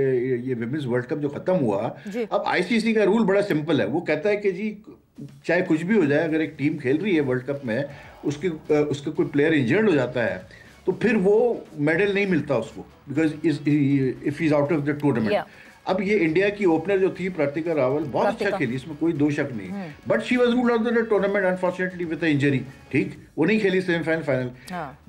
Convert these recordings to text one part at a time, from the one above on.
ये women's world cup जो खत्म हुआ, अब आईसीसी का रूल बड़ा सिंपल है। वो कहता है कि जी चाहे कुछ भी हो जाए, अगर एक टीम खेल रही है वर्ल्ड कप में, उसके उसका कोई प्लेयर इंजर्ड हो जाता है तो फिर वो मेडल नहीं मिलता उसको, because if he is out of the tournament. अब ये इंडिया की ओपनर जो थी प्रतिका रावल बहुत अच्छा खेली, इसमें कोई दो शक नहीं, but she was ruled out of the tournament unfortunately with injury. ठीक, वो नहीं खेली सेमीफाइनल फाइनल।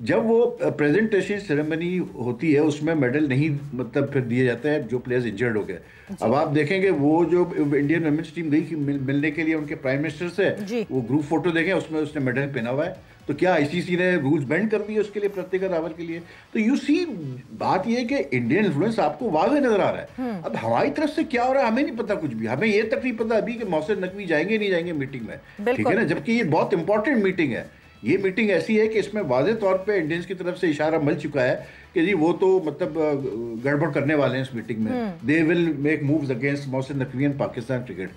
जब वो प्रेजेंटेशन सेरेमनी होती है उसमें मेडल नहीं मतलब फिर दिए जाते हैं जो प्लेयर्स इंजर्ड हो गए। अब आप देखेंगे वो जो इंडियन वुमेन्स टीम गई मिलने के लिए उनके प्राइम मिनिस्टर से, वो ग्रुप फोटो देखें उसमें उसने मेडल पहना हुआ है। तो क्या आईसीसी ने रूल्स बेंड कर दिए उसके लिए, प्रतिका रावल के लिए? तो यू सी, बात यह है कि इंडियन इन्फ्लुएंस आपको वाज़ेह नजर आ रहा है। अब हमारी तरफ से क्या हो रहा है हमें नहीं पता कुछ भी। हमें ये तक नहीं पता अभी कि मोहसिन नकवी जाएंगे नहीं जाएंगे मीटिंग में, ठीक है ना, जबकि ये बहुत इंपॉर्टेंट मीटिंग है। ये मीटिंग ऐसी है कि इसमें वाज़ेह तौर पे इंडियंस की तरफ से इशारा मिल चुका है कि जी वो तो मतलब गड़बड़ करने वाले हैं इस मीटिंग में। They will make moves against Mohsin Naqvi and Pakistan cricket.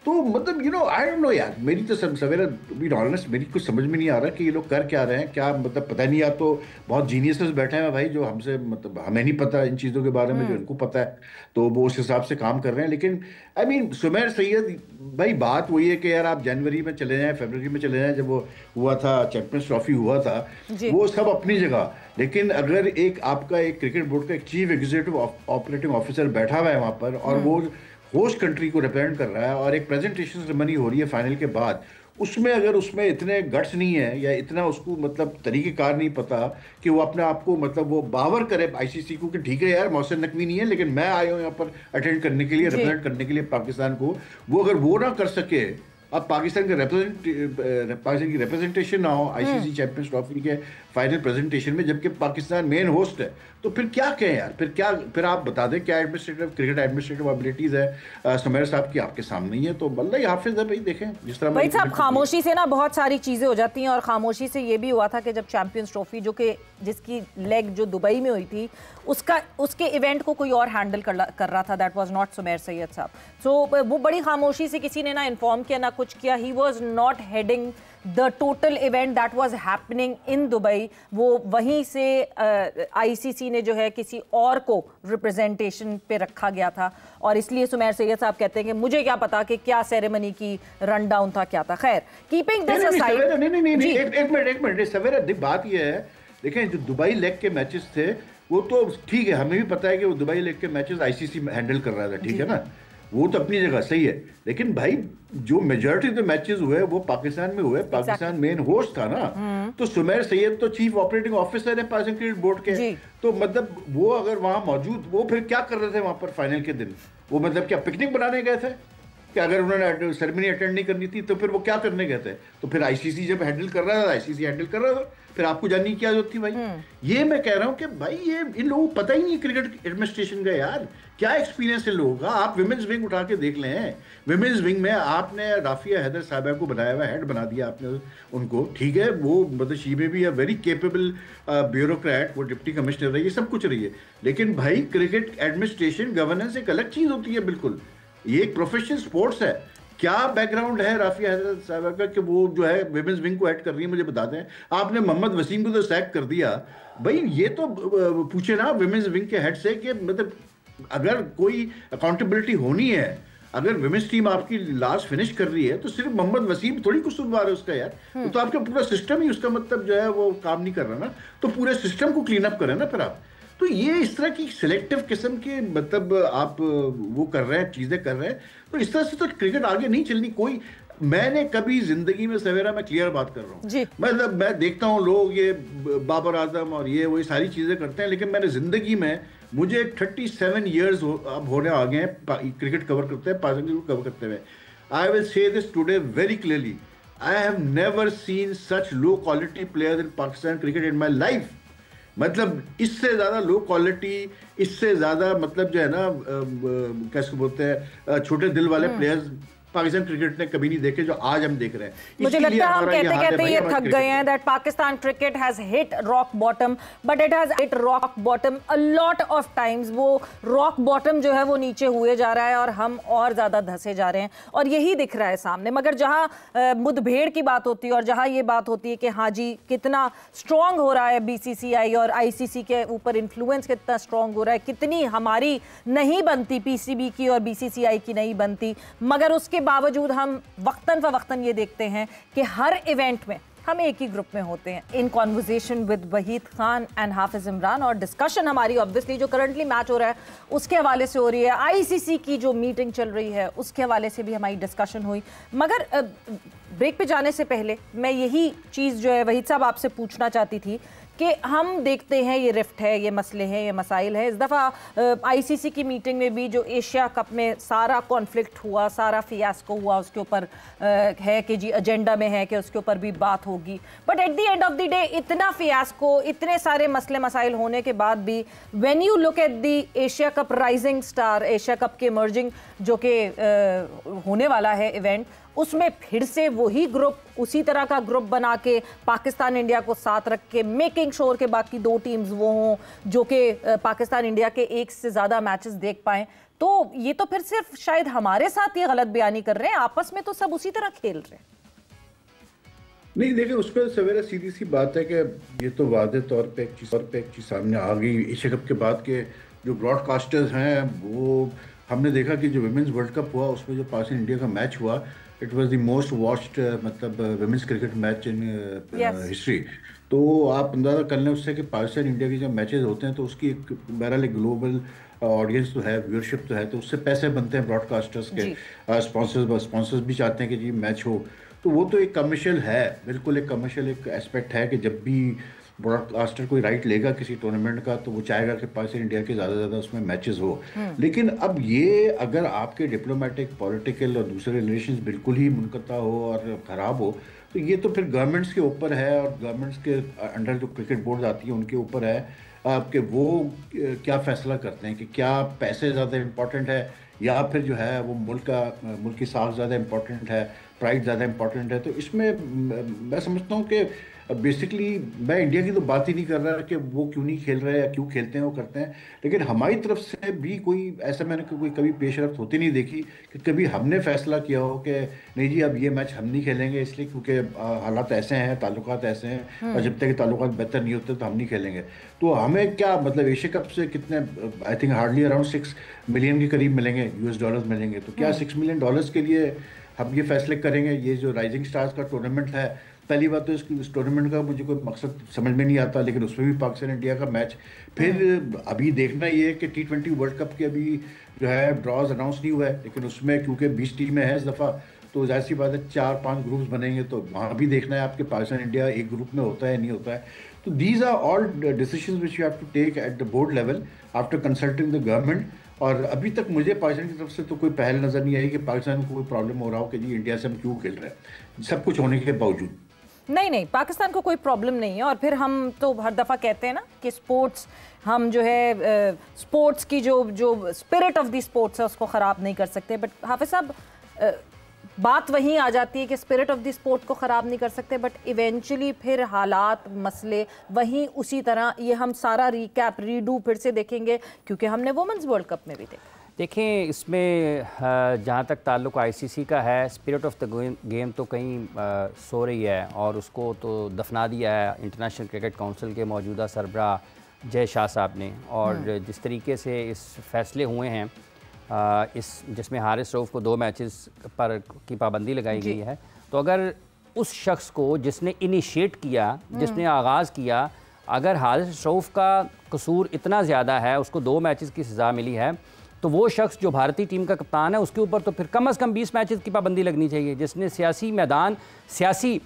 तो मतलब आई डोंट नो यार, मेरी तो सवेरा बी ऑनेस्ट मेरी कुछ समझ में नहीं आ रहा कि ये लोग कर क्या रहे हैं, क्या मतलब पता नहीं। या तो बहुत जीनियसेस बैठे हैं भाई जो हमसे मतलब हमें नहीं पता इन चीज़ों के बारे में, जो इनको पता है तो वो उस हिसाब से काम कर रहे हैं। लेकिन आई मीन सुमेर सैयद भाई, बात वही है कि यार आप जनवरी में चले जाएं, फरवरी में चले जाएं, जब वो हुआ था चैंपियंस ट्रॉफी हुआ था, वो सब अपनी जगह। लेकिन अगर एक आपका एक क्रिकेट बोर्ड का एक चीफ एग्जीक्यूटिव ऑपरेटिंग ऑफिसर बैठा हुआ है वहाँ पर और वो होस्ट कंट्री को रिप्रेजेंट कर रहा है और एक प्रेजेंटेशन सेरेमनी हो रही है फाइनल के बाद, उसमें अगर उसमें इतने गट्स नहीं है या इतना उसको मतलब तरीक़ेकार नहीं पता कि वो अपने आप को मतलब वो बावर करे आईसीसी को कि ठीक है यार मोहसिन नकवी नहीं है लेकिन मैं आया हूँ यहाँ पर अटेंड करने के लिए, रिप्रेजेंट करने के लिए पाकिस्तान को, वो अगर वो ना कर सके, अब पाकिस्तान की रिप्रेजेंटेशन ना हो आईसीसी चैंपियंस ट्रॉफी के फाइनल प्रेजेंटेशन में, जबकि पाकिस्तान मेन होस्ट है, तो फिर क्या कहें यार? फिर आप बता दें क्या एडमिनिस्ट्रेटिव क्रिकेट एडमिनिस्ट्रेटिव एबिलिटीज है सुमेर साहब की आपके सामने ही है। तो बल्ला हाफिज है भाई, देखें जिस तरह भाई साहब खामोशी से ना बहुत सारी चीजें हो जाती हैं। और खामोशी से ये भी हुआ था कि जब चैंपियंस ट्रॉफी जो कि जिसकी लेग जो दुबई में हुई थी उसके इवेंट को कोई और हैंडल कर रहा था, that was not Sumer Syed साहब। सो वो बड़ी खामोशी से, किसी ने ना इन्फॉर्म किया ना कुछ किया। He was not heading the total event that was happening in Dubai. वो वहीं से आईसीसी ने जो है किसी और को रिप्रेजेंटेशन पे रखा गया था और इसलिए सुमेर सैयद साहब कहते हैं कि मुझे क्या पता कि क्या सेरेमनी की रन डाउन था, क्या था। खैर, कीपिंग दिस असाइड, एक मिनट सवेरा, बात ये है, देखें जो दुबई लेग के मैचेस थे वो तो ठीक है, हमें भी पता है कि वो दुबई लेग के मैचेस आईसीसी हैंडल कर रहा था, ठीक है ना, वो तो अपनी जगह सही है। लेकिन भाई जो मेजॉरिटी ऑफ द मैचेस हुए वो पाकिस्तान में हुए, पाकिस्तान मेन होस्ट था ना, तो सुमेर सैयद तो चीफ ऑपरेटिंग ऑफिसर है पाकिस्तान क्रिकेट बोर्ड के, तो मतलब वो अगर वहां मौजूद, वो फिर क्या कर रहे थे वहां पर फाइनल के दिन? वो मतलब क्या पिकनिक बनाने गए थे कि अगर उन्होंने सेरेमनी अटेंड नहीं करनी थी तो फिर वो क्या करने गए थे? तो फिर आईसीसी जब हैंडल कर रहा था, आईसीसी हैंडल कर रहा था, फिर आपको जानने की क्या जरूरत थी भाई? ये मैं कह रहा हूं कि भाई ये इन लोगों को पता ही नहीं क्रिकेट एडमिनिस्ट्रेशन का यार, क्या एक्सपीरियंस इन लोगों का। आप विमेंस विंग उठा के देख लें, विमेंस विंग में आपने राफिया हैदर साहबा को बनाया हुआ, हेड बना दिया आपने उनको, ठीक है, वो मतलब शी में भी वेरी केपेबल ब्यूरोक्रेट, वो डिप्टी कमिश्नर रही है, सब कुछ रही है, लेकिन भाई क्रिकेट एडमिनिस्ट्रेशन गवर्नेंस एक अलग चीज होती है बिल्कुल। ये एक प्रोफेशनल स्पोर्ट्स है। क्या बैकग्राउंड है राफिया हैदर साहब का कि वो जो है विमेंस विंग को हेड कर रही है, मुझे बता दें। आपने मोहम्मद वसीम को तो सैक कर दिया भाई, ये तो पूछे ना विमेंस विंग के हेड से कि मतलब अगर कोई अकाउंटेबिलिटी होनी है, अगर विमेंस टीम आपकी लास्ट फिनिश कर रही है तो सिर्फ मोहम्मद वसीम थोड़ी कसूरवार है उसका यार, तो आपका पूरा सिस्टम ही उसका मतलब जो है वो काम नहीं कर रहा ना, तो पूरे सिस्टम को क्लीन अप करें ना फिर आप। तो ये इस तरह की सिलेक्टिव किस्म के मतलब आप वो कर रहे हैं, चीजें कर रहे हैं, तो इस तरह से तो क्रिकेट आगे नहीं चलनी। कोई, मैंने कभी जिंदगी में सवेरा, मैं क्लियर बात कर रहा हूँ, मतलब मैं देखता हूँ लोग ये बाबर आजम और ये वही सारी चीजें करते हैं, लेकिन मैंने जिंदगी में, मुझे 37 ईयर्स अब होने आ गए हैं क्रिकेट कवर करते हैं, पाकिस्तान कवर करते हुए। I will say this today very clearly, I have never seen such low quality players in Pakistan cricket in my life. मतलब इससे ज़्यादा लो क्वालिटी, इससे ज़्यादा मतलब जो है ना कैसे बोलते हैं छोटे दिल वाले प्लेयर्स पाकिस्तान क्रिकेट ने कभी नहीं देखे जो आज हम देख रहे हैं। मुझे लगता है हम कहते कहते ये थक गए हैं that Pakistan cricket has hit rock bottom, but it has hit rock bottom a lot of times. वो रॉक बॉटम जो है वो नीचे हुए जा रहा है और हम और ज्यादा धंसे जा रहे हैं, और यही दिख रहा है सामने। मगर जहां मुठभेड़ की बात होती है और जहां ये बात होती है कि हाँ जी कितना स्ट्रांग हो रहा है बीसीसीआई और आईसीसी के ऊपर इन्फ्लुएंस कितना स्ट्रांग हो रहा है, कितनी हमारी नहीं बनती पीसीबी की और बीसीसीआई की नहीं बनती, मगर उसके बावजूद हम वक्तन फवक्तन ये देखते हैं कि हर इवेंट में हम एक ही ग्रुप में होते हैं। In conversation with Waheed Khan and Hafiz Imran, और डिस्कशन हमारी ऑब्वियसली जो करंटली मैच हो रहा है उसके हवाले से हो रही है, आईसीसी की जो मीटिंग चल रही है उसके हवाले से भी हमारी डिस्कशन हुई। मगर ब्रेक पे जाने से पहले मैं यही चीज़ जो है वहीद साहब आपसे पूछना चाहती थी कि हम देखते हैं ये रिफ्ट है, ये मसले हैं, ये मसाइल हैं। इस दफ़ा आईसीसी की मीटिंग में भी जो एशिया कप में सारा कॉन्फ्लिक्ट हुआ, सारा फियास्को हुआ, उसके ऊपर है कि जी एजेंडा में है कि उसके ऊपर भी बात होगी, but at the end of the day इतना फियास्को, इतने सारे मसले मसाइल होने के बाद भी when you look at the Asia cup rising star, Asia cup के इमर्जिंग जो कि होने वाला है इवेंट, उसमें फिर से वही ग्रुप, उसी तरह का ग्रुप बना के पाकिस्तान इंडिया को साथ रख के मेकिंग श्योर के बाकी दो टीम्स वो हों जो कि पाकिस्तान इंडिया के एक से ज़्यादा मैचेस देख पाएं। तो ये तो फिर सिर्फ शायद हमारे साथ ये गलत बयानी कर रहे हैं, आपस में तो सब उसी तरह खेल रहे हैं। नहीं देखिए, उस पर सवेरे सीधी सी बात है कि ये तो वादे तौर पे एक चीज़ सामने आ गई एशिया कप के बाद के जो ब्रॉडकास्टर्स हैं, वो हमने देखा कि जो विमेंस वर्ल्ड कप हुआ उसमें जो पाकिस्तान इंडिया का मैच हुआ, it was the most watched मतलब women's cricket match in history. तो आप अंदाज़ा कर लें उससे कि पाकिस्तान इंडिया के जब मैचेस होते हैं तो उसकी एक बहरहाल एक ग्लोबल ऑडियंस तो है, व्यूअरशिप तो है, तो उससे पैसे बनते हैं ब्रॉडकास्टर्स के, स्पॉन्सर्स भी चाहते हैं कि जी मैच हो। तो वो तो एक कमर्शियल है, बिल्कुल एक कमर्शियल एक एस्पेक्ट है कि जब भी ब्रॉडकास्टर कोई राइट लेगा किसी टूर्नामेंट का तो वो चाहेगा कि पाकिस्तान इंडिया के ज़्यादा से ज़्यादा उसमें मैचेस हो। लेकिन अब ये अगर आपके डिप्लोमेटिक, पॉलिटिकल और दूसरे रिलेशंस बिल्कुल ही मुनक़ता हो और ख़राब हो, तो ये तो फिर गवर्नमेंट्स के ऊपर है और गवर्नमेंट्स के अंडर जो क्रिकेट बोर्ड आती है उनके ऊपर है कि वो क्या फ़ैसला करते हैं कि क्या पैसे ज़्यादा इम्पोर्टेंट है या फिर जो है वो मुल्क की साख ज़्यादा इम्पोर्टेंट है, प्राइड ज़्यादा इम्पोर्टेंट है। तो इसमें मैं समझता हूँ कि बेसिकली मैं इंडिया की तो बात ही नहीं कर रहा कि वो क्यों नहीं खेल रहे या क्यों खेलते हैं वो करते हैं, लेकिन हमारी तरफ से भी कोई ऐसा मैंने कोई कभी पेशरफ्त होती नहीं देखी कि कभी हमने फैसला किया हो कि नहीं जी अब ये मैच हम नहीं खेलेंगे इसलिए क्योंकि हालात ऐसे हैं, ताल्लुकात ऐसे हैं और जब तक ताल्लुकात बेहतर नहीं होते तो हम नहीं खेलेंगे। तो हमें क्या मतलब एशिया कप से कितने, I think hardly around 6 million के करीब मिलेंगे, $US मिलेंगे। तो क्या $6 मिलियन के लिए हम ये फैसले करेंगे? ये जो राइजिंग स्टार्स का टूर्नामेंट है, पहली बात तो इस टूर्नामेंट का मुझे कोई मकसद समझ में नहीं आता, लेकिन उसमें भी पाकिस्तान इंडिया का मैच, फिर अभी देखना ये है कि T20 वर्ल्ड कप के अभी जो है ड्रॉज अनाउंस नहीं हुआ है, लेकिन उसमें क्योंकि 20 टीमें हैं इस दफ़ा तो जाहिर सी बात है 4-5 ग्रुप्स बनेंगे, तो वहाँ भी देखना है आपके पाकिस्तान इंडिया एक ग्रुप में होता है नहीं होता है। तो these are all decisions which you have to take at the board level after consulting the government. और अभी तक मुझे पाकिस्तान की तरफ से तो कोई पहल नज़र नहीं आई कि पाकिस्तान को कोई प्रॉब्लम हो रहा हो कि जी इंडिया से हम क्यों खेल रहे हैं, सब कुछ होने के बावजूद। नहीं, पाकिस्तान को कोई प्रॉब्लम नहीं है। और फिर हम तो हर दफ़ा कहते हैं ना कि स्पोर्ट्स, हम जो है स्पोर्ट्स की जो स्पिरिट ऑफ द स्पोर्ट्स है उसको ख़राब नहीं कर सकते। बट हाफिज साहब बात वहीं आ जाती है कि स्पिरिट ऑफ द स्पोर्ट को ख़राब नहीं कर सकते, बट इवेंचुअली फिर हालात, मसले वहीं उसी तरह, ये हम सारा रिकैप रीडू फिर से देखेंगे क्योंकि हमने वुमेंस वर्ल्ड कप में भी देखा। देखें, इसमें जहाँ तक ताल्लुक़ आईसीसी का है, स्पिरिट ऑफ द गेम तो कहीं सो रही है और उसको तो दफना दिया है इंटरनेशनल क्रिकेट काउंसिल के मौजूदा सरबरा जय शाह साहब ने। और जिस तरीके से इस फैसले हुए हैं जिसमें हारिस रऊफ़ को 2 मैचेस पर की पाबंदी लगाई गई है, तो अगर उस शख्स को जिसने इनिशिएट किया, जिसने आगाज़ किया, अगर हारिस रऊफ़ का कसूर इतना ज़्यादा है, उसको 2 मैचेस की सज़ा मिली है, तो वो शख्स जो भारतीय टीम का कप्तान है उसके ऊपर तो फिर कम से कम 20 मैचेस की पाबंदी लगनी चाहिए, जिसने सियासी मैदान, सियासी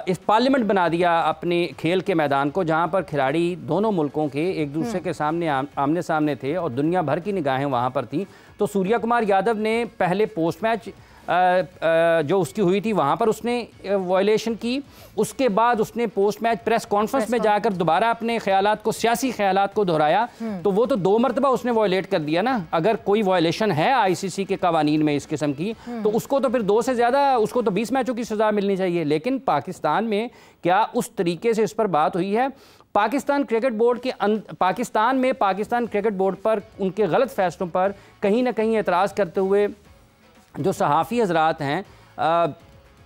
इस पार्लियामेंट बना दिया अपने खेल के मैदान को, जहां पर खिलाड़ी दोनों मुल्कों के एक दूसरे के सामने आमने सामने थे और दुनिया भर की निगाहें वहां पर थी। तो सूर्या कुमार यादव ने पहले पोस्ट मैच जो उसकी हुई थी वहाँ पर उसने वायलेशन की। उसके बाद उसने पोस्ट मैच प्रेस कॉन्फ्रेंस में जाकर दोबारा अपने ख्यालात को, सियासी ख्यालात को दोहराया। तो वो तो 2 मरतबा उसने वायलेट कर दिया ना। अगर कोई वायलेशन है आईसीसी के कवानीन में इस किस्म की, तो उसको तो फिर 2 से ज़्यादा, उसको तो 20 मैचों की सज़ा मिलनी चाहिए। लेकिन पाकिस्तान में क्या उस तरीके से इस पर बात हुई है? पाकिस्तान क्रिकेट बोर्ड के पाकिस्तान क्रिकेट बोर्ड पर उनके गलत फैसलों पर कहीं ना कहीं एतराज़ करते हुए जो सहाफ़ी हजरात हैं,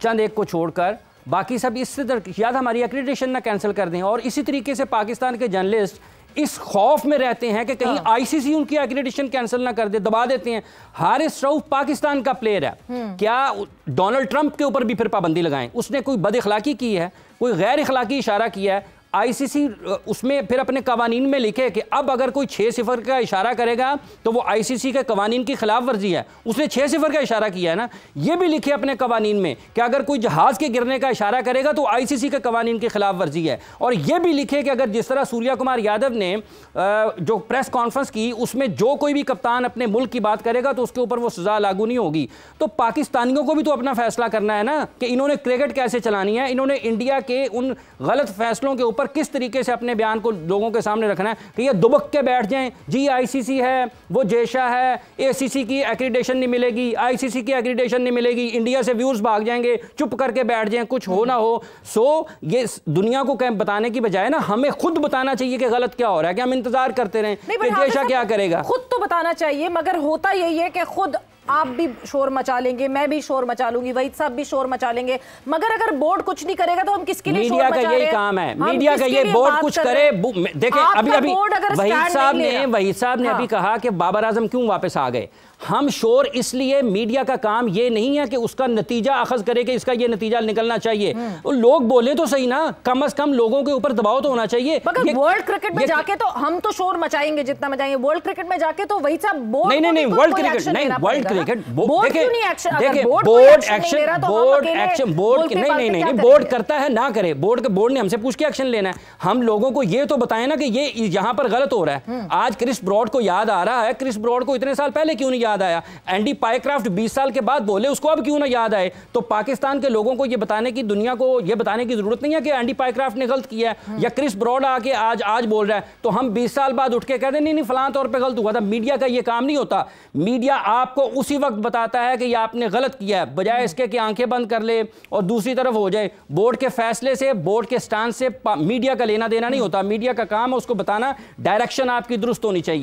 चंद एक को छोड़कर बाकी सब इससे याद हमारी एक्रेडिटेशन ना कैंसिल कर दें। और इसी तरीके से पाकिस्तान के जर्नलिस्ट इस खौफ में रहते हैं कि कहीं आईसीसी उनकी एक्रेडिटेशन कैंसिल ना कर दे, दबा देते हैं। हारिस रऊफ पाकिस्तान का प्लेयर है, क्या डोनाल्ड ट्रंप के ऊपर भी फिर पाबंदी लगाएं? उसने कोई बद इखलाकी की है, कोई गैर इखलाकी इशारा किया है? आईसीसी उसमें फिर अपने कवानीन में लिखे कि अब अगर कोई 6-0 का इशारा करेगा तो वो आईसीसी के कवानीन की खिलाफ वर्जी है। उसने 6-0 का इशारा किया है ना। ये भी लिखे अपने कवानीन में कि अगर कोई जहाज़ के गिरने का इशारा करेगा तो आईसीसी के कवानीन की खिलाफ वर्जी है। और ये भी लिखे कि अगर जिस तरह सूर्या कुमार यादव ने जो प्रेस कॉन्फ्रेंस की उसमें जो कोई भी कप्तान अपने मुल्क की बात करेगा तो उसके ऊपर वो सज़ा लागू नहीं होगी। तो पाकिस्तानियों को भी तो अपना फैसला करना है ना कि इन्होंने क्रिकेट कैसे चलानी है। इन्होंने इंडिया के उन गलत फैसलों के ऊपर किस तरीके से अपने बयान को लोगों के सामने रखना है कि ये दुबक के बैठ जाएं, जी आईसीसी है, वो जेशा है, एसीसी की एक्रीडेशन नहीं मिलेगी, आईसीसी की एक्रीडेशन नहीं मिलेगी, इंडिया से व्यूज भाग जाएंगे, चुप करके बैठ जाएं, कुछ हो ना हो। सो ये दुनिया को बताने की बजाय ना हमें खुद बताना चाहिए कि गलत क्या हो रहा है, कि हम इंतजार करते रहें कि जेशा क्या करेगा। खुद तो बताना चाहिए, मगर होता यही है कि खुद आप भी शोर मचा लेंगे, मैं भी शोर मचा लूंगी, वहीद साहब भी शोर मचा लेंगे, मगर अगर बोर्ड कुछ नहीं करेगा तो हम किसके लिए शोर मचा रहे हैं? मीडिया का यही काम है, मीडिया का ये बोर्ड कुछ करे। देखें अभी वहीद साहब ने अभी कहा कि बाबर आजम क्यों वापस आ गए। हम शोर इसलिए, मीडिया का काम ये नहीं है कि उसका नतीजा अखज़ करे कि इसका ये नतीजा निकलना चाहिए। लोग बोले तो सही ना, कम से कम लोगों के ऊपर दबाव तो होना चाहिए। मगर वर्ल्ड क्रिकेट में जाके तो हम तो शोर मचाएंगे जितना मचाएंगे, वर्ल्ड क्रिकेट में जाके तो वही सब बोर्ड नहीं वर्ल्ड क्रिकेट नहीं, वर्ल्ड क्रिकेट बोर्ड बोर्ड करता है ना करे, बोर्ड ने हमसे पूछ के एक्शन लेना है। हम लोगों को ये तो बताए ना कि ये यहाँ पर गलत हो रहा है। आज क्रिस ब्रॉड को याद आ रहा है, क्रिस ब्रॉड को इतने साल पहले क्यों नहीं याद आया? एंडी पाइक्राफ्ट 20 साल के बाद बोले, उसको अब क्यों ना याद आए? तो पाकिस्तान के लोगों को ये बताने की, दुनिया को ये बताने की जरूरत नहीं है कि एंडी पाइक्राफ्ट ने गलत किया है या क्रिस ब्रॉड आके आज बोल रहा है तो हम 20 साल बाद उठ के कहते नहीं फलां तौर पे गलत हुआ था। मीडिया का ये काम नहीं होता। मीडिया आपको उसी वक्त बताता है कि ये आपने गलत किया है, बजाय इसके कि आंखें बंद कर ले और दूसरी तरफ हो जाए। बोर्ड के फैसले से, बोर्ड के स्टांस से मीडिया का लेना देना नहीं होता। मीडिया का काम है उसको बताना, डायरेक्शन आपकी दुरुस्त होनी चाहिए।